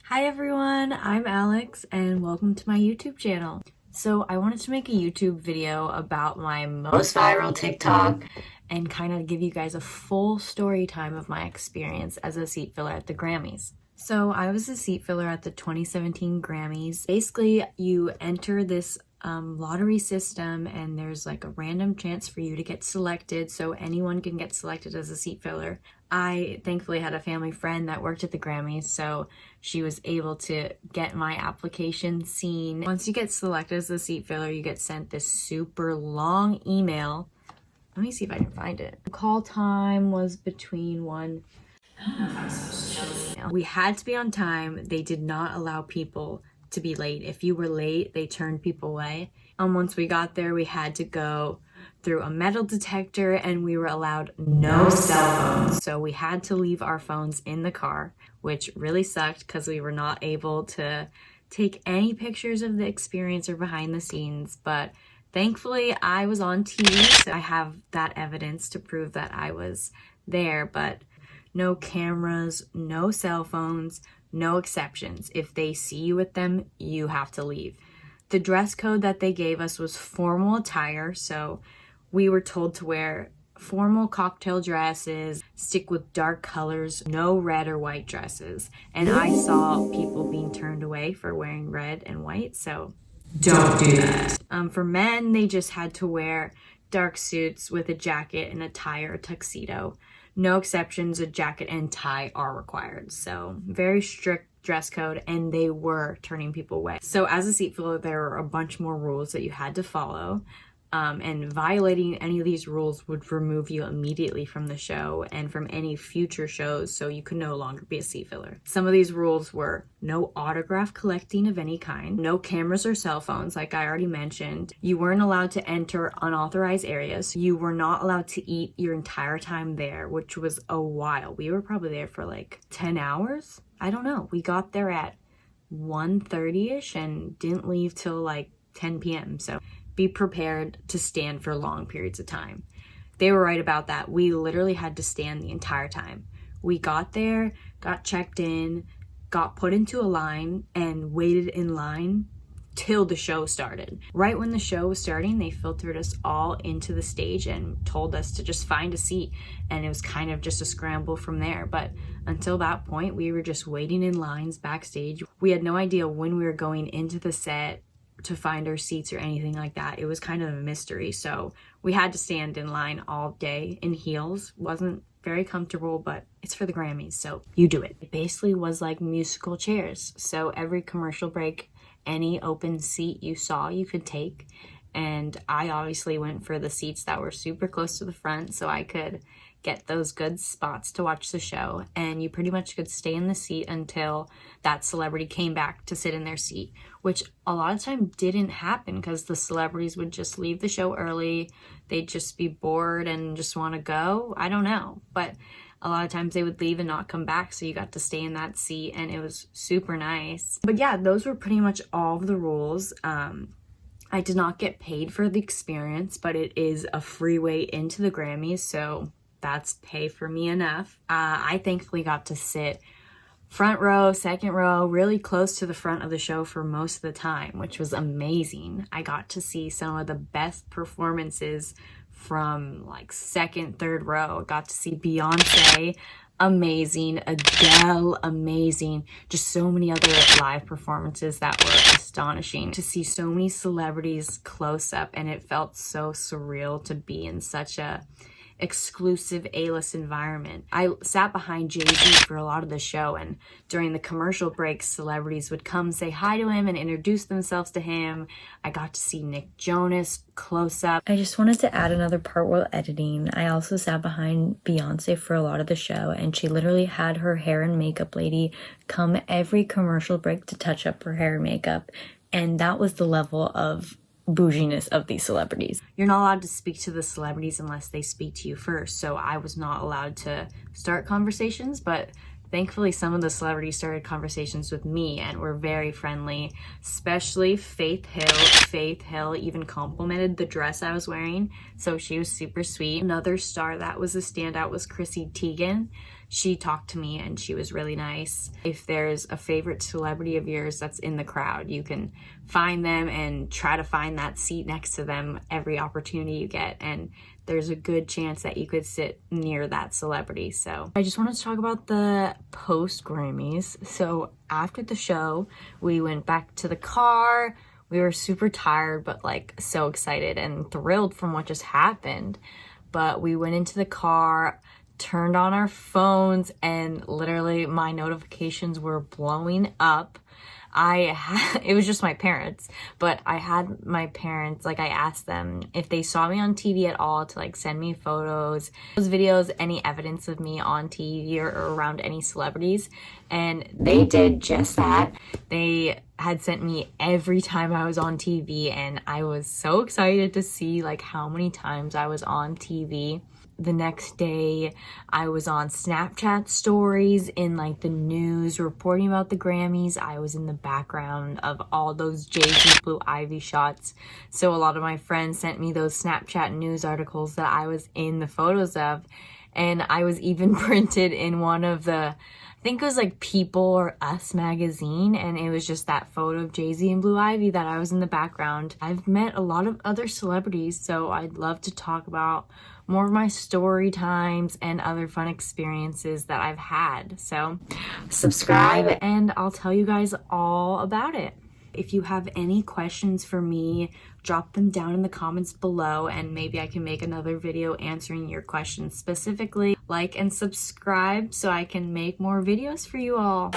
Hi everyone, I'm Alex and welcome to my YouTube channel. So I wanted to make a YouTube video about my most viral TikTok and kind of give you guys a full story time of my experience as a seat filler at the Grammys. So I was a seat filler at the 2017 Grammys. Basically, you enter this lottery system and there's like a random chance for you to get selected, so anyone can get selected as a seat filler. I thankfully had a family friend that worked at the Grammys, so she was able to get my application seen. Once you get selected as a seat filler, you get sent this super long email. Let me see if I can find it. Call time was between 1. I don't know if I'm supposed to show this email. We had to be on time. They did not allow people to be late. If you were late, they turned people away. Once we got there, we had to go through a metal detector and we were allowed no cell phones. So we had to leave our phones in the car, which really sucked because we were not able to take any pictures of the experience or behind the scenes. But thankfully I was on TV, so I have that evidence to prove that I was there. But no cameras, no cell phones, no exceptions. If they see you with them, you have to leave. The dress code that they gave us was formal attire, so we were told to wear formal cocktail dresses, stick with dark colors, no red or white dresses. And I saw people being turned away for wearing red and white, so don't do that. For men, they just had to wear dark suits with a jacket and a tie or a tuxedo. No exceptions, a jacket and tie are required. So very strict dress code, and they were turning people away. So as a seat filler, there were a bunch more rules that you had to follow. And violating any of these rules would remove you immediately from the show and from any future shows, so you could no longer be a seat filler. Some of these rules were no autograph collecting of any kind, no cameras or cell phones, like I already mentioned. You weren't allowed to enter unauthorized areas. You were not allowed to eat your entire time there, which was a while. We were probably there for like 10 hours. I don't know. We got there at 1:30ish and didn't leave till like 10 p.m. So be prepared to stand for long periods of time. They were right about that. We literally had to stand the entire time. We got there, got checked in, got put into a line, and waited in line till the show started. Right when the show was starting, they filtered us all into the stage and told us to just find a seat, and it was kind of just a scramble from there. But until that point, we were just waiting in lines backstage. We had no idea when we were going into the set to find our seats or anything like that. It was kind of a mystery, so we had to stand in line all day in heels. Wasn't very comfortable, but it's for the Grammys, so you do it. It basically was like musical chairs, so every commercial break, any open seat you saw, you could take. And I obviously went for the seats that were super close to the front, so I could get those good spots to watch the show. And you pretty much could stay in the seat until that celebrity came back to sit in their seat, which a lot of time didn't happen because the celebrities would just leave the show early. They'd just be bored and just want to go. I don't know, but a lot of times they would leave and not come back, so you got to stay in that seat, and it was super nice. But yeah, those were pretty much all of the rules. I did not get paid for the experience, but it is a free way into the Grammys, so that's pay for me enough. I thankfully got to sit front row, second row, really close to the front of the show for most of the time, which was amazing. I got to see some of the best performances from like second, third row. I got to see Beyonce, amazing, Adele, amazing, just so many other live performances that were astonishing. To see so many celebrities close up, and it felt so surreal to be in such a exclusive A-list environment. I sat behind Jay-Z for a lot of the show, and during the commercial breaks, celebrities would come say hi to him and introduce themselves to him. I got to see Nick Jonas close up. I just wanted to add another part while editing. I also sat behind Beyonce for a lot of the show, and she literally had her hair and makeup lady come every commercial break to touch up her hair and makeup, and that was the level of bouginess of these celebrities. You're not allowed to speak to the celebrities unless they speak to you first, so I was not allowed to start conversations, but thankfully some of the celebrities started conversations with me and were very friendly, especially Faith Hill. Faith Hill even complimented the dress I was wearing, so she was super sweet. Another star that was a standout was Chrissy Teigen. she talked to me and she was really nice. If there's a favorite celebrity of yours that's in the crowd, you can find them and try to find that seat next to them every opportunity you get, and there's a good chance that you could sit near that celebrity. So I just wanted to talk about the post Grammys. So after the show, we went back to the car. We were super tired, but like so excited and thrilled from what just happened. But we went into the car, turned on our phones, and literally my notifications were blowing up. It was just my parents, but I had my parents, like I asked them if they saw me on TV at all to like send me photos, those videos, any evidence of me on TV or around any celebrities. And they did just that. They had sent me every time I was on TV, and I was so excited to see like how many times I was on TV. The next day, I was on Snapchat stories in like the news reporting about the Grammys. I was in the background of all those Jay-Z Blue Ivy shots. So a lot of my friends sent me those Snapchat news articles that I was in the photos of. And I was even printed in one of the, I think it was like People or Us magazine, and it was just that photo of Jay-Z and Blue Ivy that I was in the background. I've met a lot of other celebrities, so I'd love to talk about more of my story times and other fun experiences that I've had. So subscribe and I'll tell you guys all about it. If you have any questions for me, drop them down in the comments below and maybe I can make another video answering your questions specifically. Like and subscribe so I can make more videos for you all.